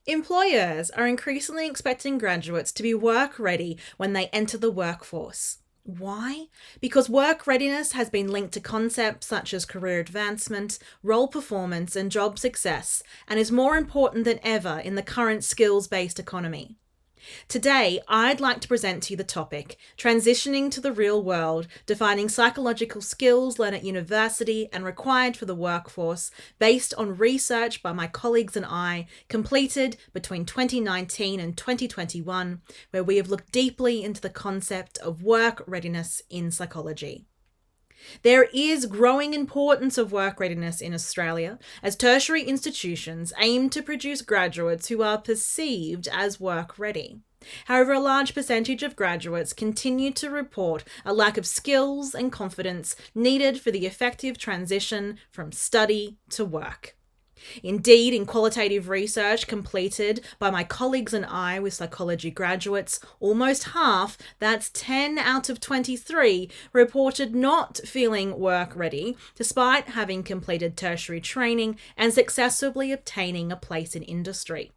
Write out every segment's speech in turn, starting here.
Employers are increasingly expecting graduates to be work ready when they enter the workforce. Why? Because work readiness has been linked to concepts such as career advancement, role performance, and job success, and is more important than ever in the current skills based economy. Today, I'd like to present to you the topic Transitioning to the Real World, Defining Psychological Skills Learned at University and Required for the Workforce, based on research by my colleagues and I, completed between 2019 and 2021, where we have looked deeply into the concept of work readiness in psychology. There is growing importance of work readiness in Australia as tertiary institutions aim to produce graduates who are perceived as work ready. However, a large percentage of graduates continue to report a lack of skills and confidence needed for the effective transition from study to work. Indeed, in qualitative research completed by my colleagues and I with psychology graduates, almost half, that's 10 out of 23, reported not feeling work ready despite having completed tertiary training and successfully obtaining a place in industry.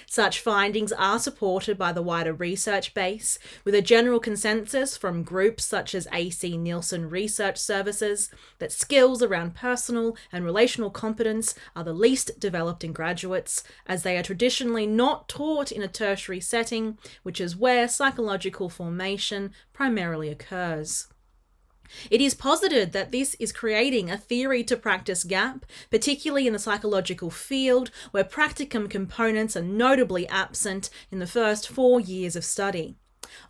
Such findings are supported by the wider research base, with a general consensus from groups such as AC Nielsen Research Services that skills around personal and relational competence are the least developed in graduates, as they are traditionally not taught in a tertiary setting, which is where psychological formation primarily occurs. It is posited that this is creating a theory to practice gap, particularly in the psychological field, where practicum components are notably absent in the first 4 years of study.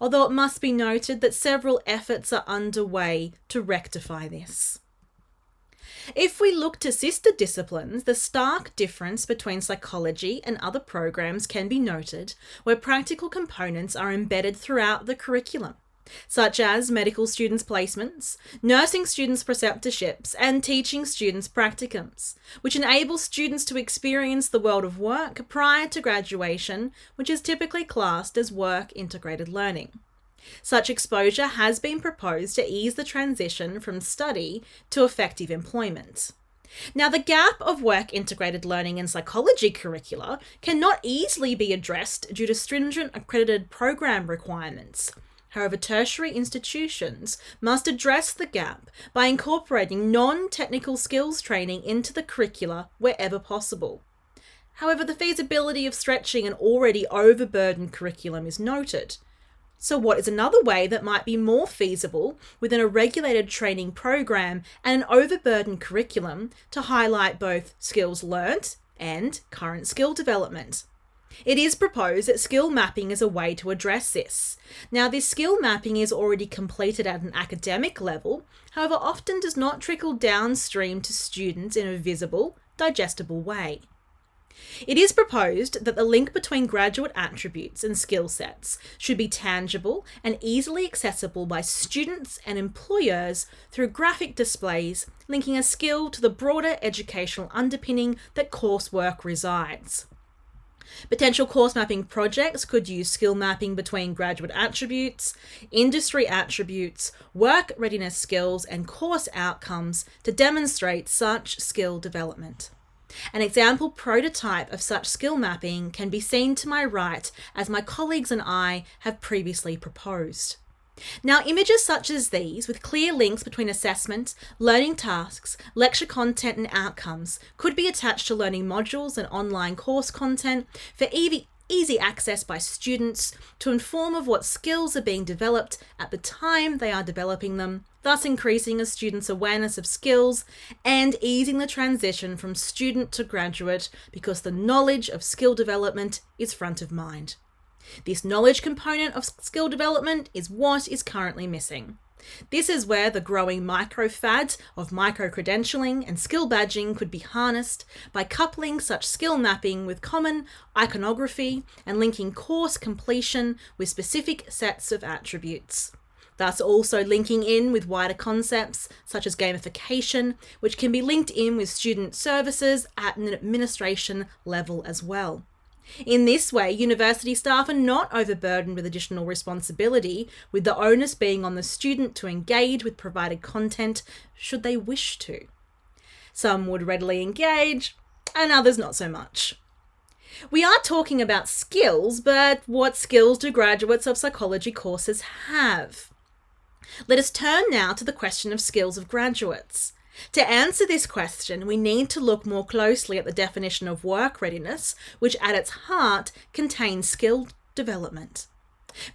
Although it must be noted that several efforts are underway to rectify this. If we look to sister disciplines, the stark difference between psychology and other programs can be noted, where practical components are embedded throughout the curriculum, such as medical students' placements, nursing students' preceptorships, and teaching students' practicums, which enable students to experience the world of work prior to graduation, which is typically classed as work-integrated learning. Such exposure has been proposed to ease the transition from study to effective employment. Now, the gap of work-integrated learning in psychology curricula cannot easily be addressed due to stringent accredited program requirements. However, tertiary institutions must address the gap by incorporating non-technical skills training into the curricula wherever possible. However, the feasibility of stretching an already overburdened curriculum is noted. So what is another way that might be more feasible within a regulated training program and an overburdened curriculum to highlight both skills learnt and current skill development? It is proposed that skill mapping is a way to address this. Now, this skill mapping is already completed at an academic level, however, often does not trickle downstream to students in a visible, digestible way. It is proposed that the link between graduate attributes and skill sets should be tangible and easily accessible by students and employers through graphic displays linking a skill to the broader educational underpinning that coursework resides. Potential course mapping projects could use skill mapping between graduate attributes, industry attributes, work readiness skills, and course outcomes to demonstrate such skill development. An example prototype of such skill mapping can be seen to my right, as my colleagues and I have previously proposed. Now, images such as these, with clear links between assessment, learning tasks, lecture content and outcomes, could be attached to learning modules and online course content for easy access by students to inform of what skills are being developed at the time they are developing them, thus increasing a student's awareness of skills and easing the transition from student to graduate because the knowledge of skill development is front of mind. This knowledge component of skill development is what is currently missing. This is where the growing micro-fad of micro-credentialing and skill badging could be harnessed by coupling such skill mapping with common iconography and linking course completion with specific sets of attributes. Thus also linking in with wider concepts such as gamification, which can be linked in with student services at an administration level as well. In this way, university staff are not overburdened with additional responsibility, with the onus being on the student to engage with provided content should they wish to. Some would readily engage, and others not so much. We are talking about skills, but what skills do graduates of psychology courses have? Let us turn now to the question of skills of graduates. To answer this question, we need to look more closely at the definition of work readiness, which at its heart contains skill development.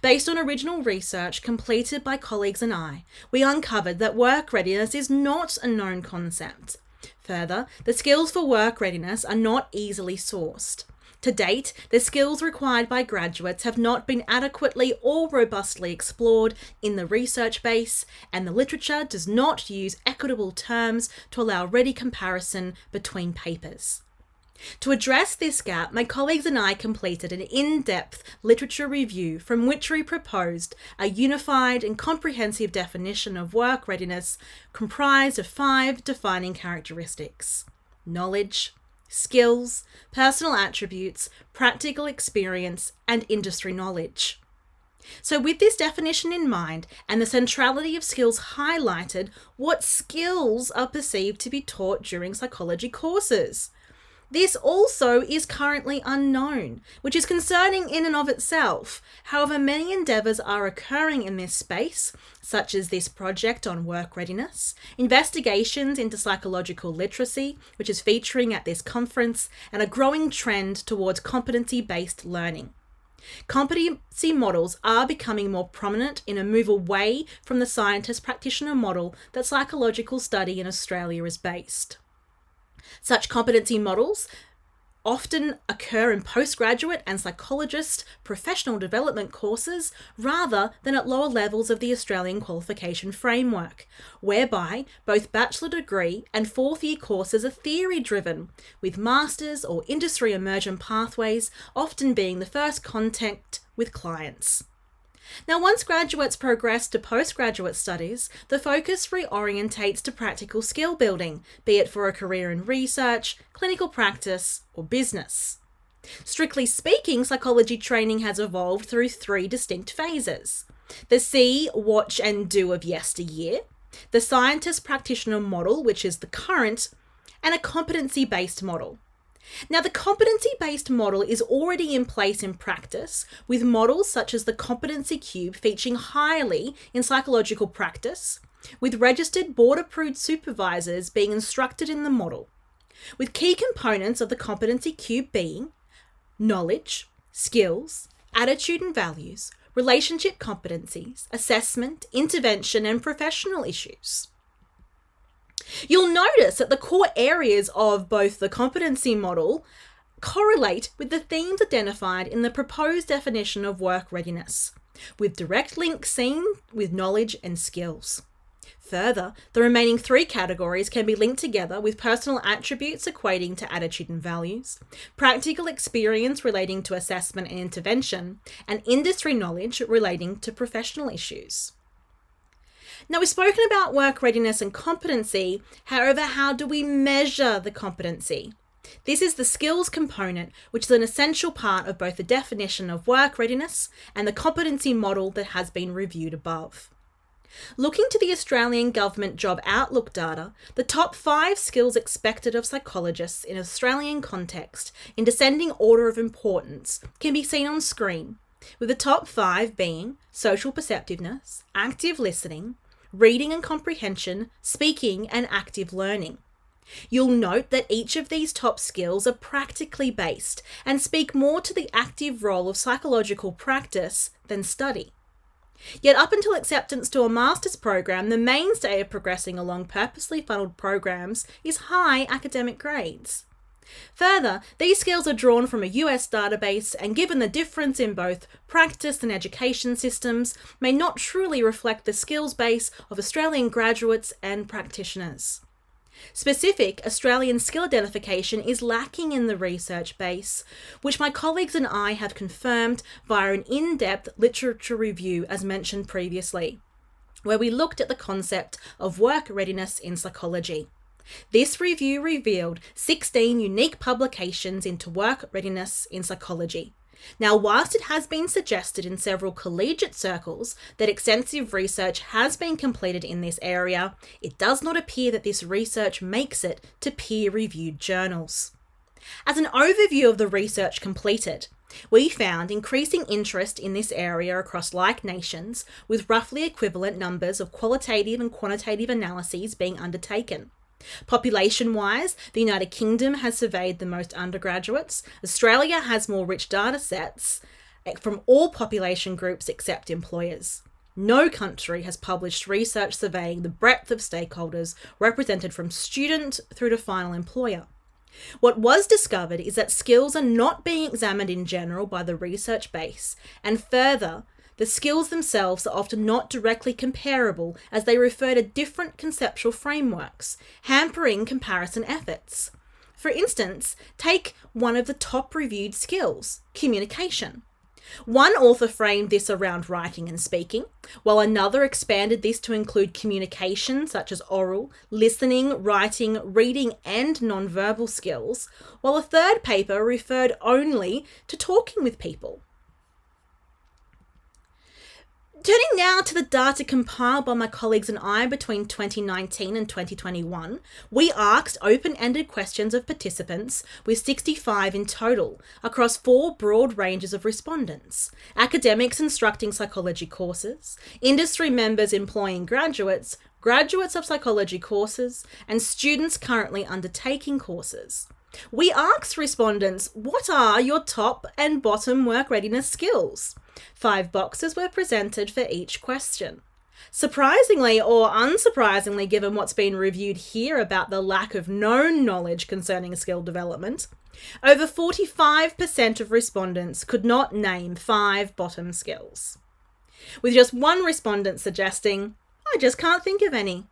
Based on original research completed by colleagues and I, we uncovered that work readiness is not a known concept. Further, the skills for work readiness are not easily sourced. To date, the skills required by graduates have not been adequately or robustly explored in the research base, and the literature does not use equitable terms to allow ready comparison between papers. To address this gap, my colleagues and I completed an in-depth literature review from which we proposed a unified and comprehensive definition of work readiness comprised of 5 defining characteristics: knowledge, skills, personal attributes, practical experience, and industry knowledge. So with this definition in mind and the centrality of skills highlighted, what skills are perceived to be taught during psychology courses? This also is currently unknown, which is concerning in and of itself. However, many endeavours are occurring in this space, such as this project on work readiness, investigations into psychological literacy, which is featuring at this conference, and a growing trend towards competency-based learning. Competency models are becoming more prominent in a move away from the scientist-practitioner model that psychological study in Australia is based. Such competency models often occur in postgraduate and psychologist professional development courses rather than at lower levels of the Australian qualification framework, whereby both bachelor degree and fourth-year courses are theory-driven, with masters or industry immersion pathways often being the first contact with clients. Now, once graduates progress to postgraduate studies, the focus reorientates to practical skill building, be it for a career in research, clinical practice, or business. Strictly speaking, psychology training has evolved through 3 distinct phases: the see, watch, and do of yesteryear, the scientist-practitioner model, which is the current, and a competency-based model. Now, the competency-based model is already in place in practice, with models such as the competency cube featuring highly in psychological practice, with registered board-approved supervisors being instructed in the model, with key components of the competency cube being knowledge, skills, attitude and values, relationship competencies, assessment, intervention, and professional issues. You'll notice that the core areas of both the competency model correlate with the themes identified in the proposed definition of work readiness, with direct links seen with knowledge and skills. Further, the remaining 3 categories can be linked together with personal attributes equating to attitude and values, practical experience relating to assessment and intervention, and industry knowledge relating to professional issues. Now, we've spoken about work readiness and competency. However, how do we measure the competency? This is the skills component, which is an essential part of both the definition of work readiness and the competency model that has been reviewed above. Looking to the Australian Government Job Outlook data, the top 5 skills expected of psychologists in Australian context in descending order of importance can be seen on screen, with the top 5 being social perceptiveness, active listening, reading and comprehension, speaking, and active learning. You'll note that each of these top skills are practically based and speak more to the active role of psychological practice than study. Yet up until acceptance to a master's program, the mainstay of progressing along purposely funneled programs is high academic grades. Further, these skills are drawn from a US database, and given the difference in both practice and education systems, may not truly reflect the skills base of Australian graduates and practitioners. Specific Australian skill identification is lacking in the research base, which my colleagues and I have confirmed via an in-depth literature review as mentioned previously, where we looked at the concept of work readiness in psychology. This review revealed 16 unique publications into work readiness in psychology. Now, whilst it has been suggested in several collegiate circles that extensive research has been completed in this area, it does not appear that this research makes it to peer-reviewed journals. As an overview of the research completed, we found increasing interest in this area across like nations, with roughly equivalent numbers of qualitative and quantitative analyses being undertaken. Population-wise, the United Kingdom has surveyed the most undergraduates. Australia has more rich data sets from all population groups except employers. No country has published research surveying the breadth of stakeholders represented from student through to final employer. What was discovered is that skills are not being examined in general by the research base, and further, the skills themselves are often not directly comparable as they refer to different conceptual frameworks, hampering comparison efforts. For instance, take one of the top reviewed skills, communication. One author framed this around writing and speaking, while another expanded this to include communication such as oral, listening, writing, reading, and nonverbal skills, while a third paper referred only to talking with people. Turning now to the data compiled by my colleagues and I between 2019 and 2021, we asked open-ended questions of participants, with 65 in total, across 4 broad ranges of respondents: academics instructing psychology courses, industry members employing graduates, graduates of psychology courses, and students currently undertaking courses. We asked respondents, what are your top and bottom work readiness skills? 5 boxes were presented for each question. Surprisingly or unsurprisingly, given what's been reviewed here about the lack of known knowledge concerning skill development, over 45% of respondents could not name 5 bottom skills, with just one respondent suggesting, I just can't think of any.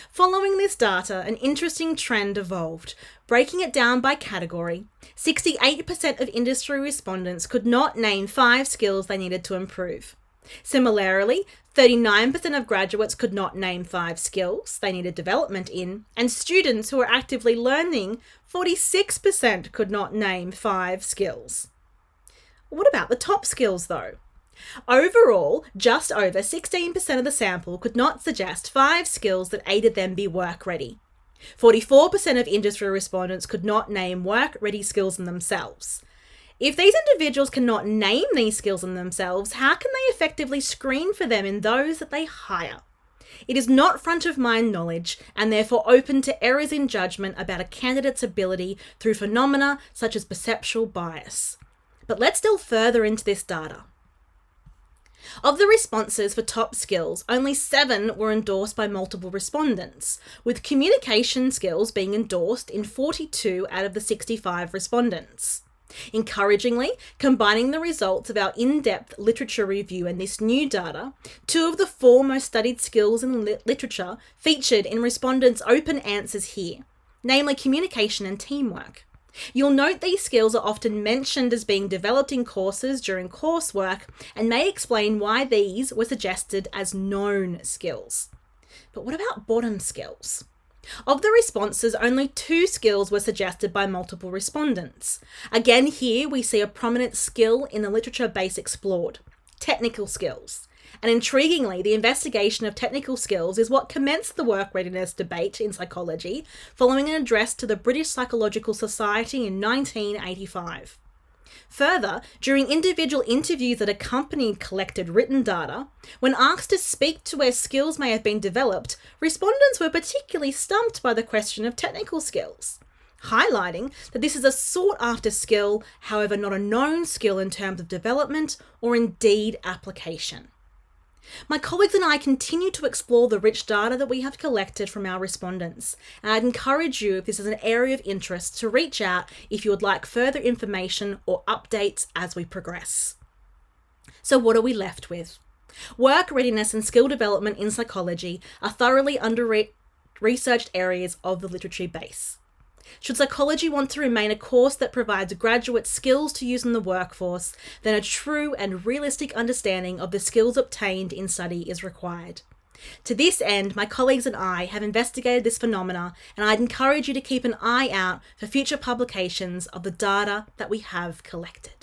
Following this data, an interesting trend evolved. Breaking it down by category, 68% of industry respondents could not name 5 skills they needed to improve. Similarly, 39% of graduates could not name 5 skills they needed development in, and students who were actively learning, 46% could not name 5 skills. What about the top skills though? Overall, just over 16% of the sample could not suggest 5 skills that aided them be work-ready. 44% of industry respondents could not name work-ready skills in themselves. If these individuals cannot name these skills in themselves, how can they effectively screen for them in those that they hire? It is not front-of-mind knowledge and therefore open to errors in judgment about a candidate's ability through phenomena such as perceptual bias. But let's delve further into this data. Of the responses for top skills, only 7 were endorsed by multiple respondents, with communication skills being endorsed in 42 out of the 65 respondents. Encouragingly, combining the results of our in-depth literature review and this new data, 2 of the 4 most studied skills in literature featured in respondents' open answers here, namely communication and teamwork. You'll note these skills are often mentioned as being developed in courses during coursework and may explain why these were suggested as known skills. But what about bottom skills? Of the responses, only 2 skills were suggested by multiple respondents. Again, here we see a prominent skill in the literature base explored: technical skills. And intriguingly, the investigation of technical skills is what commenced the work readiness debate in psychology, following an address to the British Psychological Society in 1985. Further, during individual interviews that accompanied collected written data, when asked to speak to where skills may have been developed, respondents were particularly stumped by the question of technical skills, highlighting that this is a sought-after skill, however not a known skill in terms of development or indeed application. My colleagues and I continue to explore the rich data that we have collected from our respondents, and I'd encourage you, if this is an area of interest, to reach out if you would like further information or updates as we progress. So what are we left with? Work readiness and skill development in psychology are thoroughly under-researched areas of the literature base. Should psychology want to remain a course that provides graduate skills to use in the workforce, then a true and realistic understanding of the skills obtained in study is required. To this end, my colleagues and I have investigated this phenomena, and I'd encourage you to keep an eye out for future publications of the data that we have collected.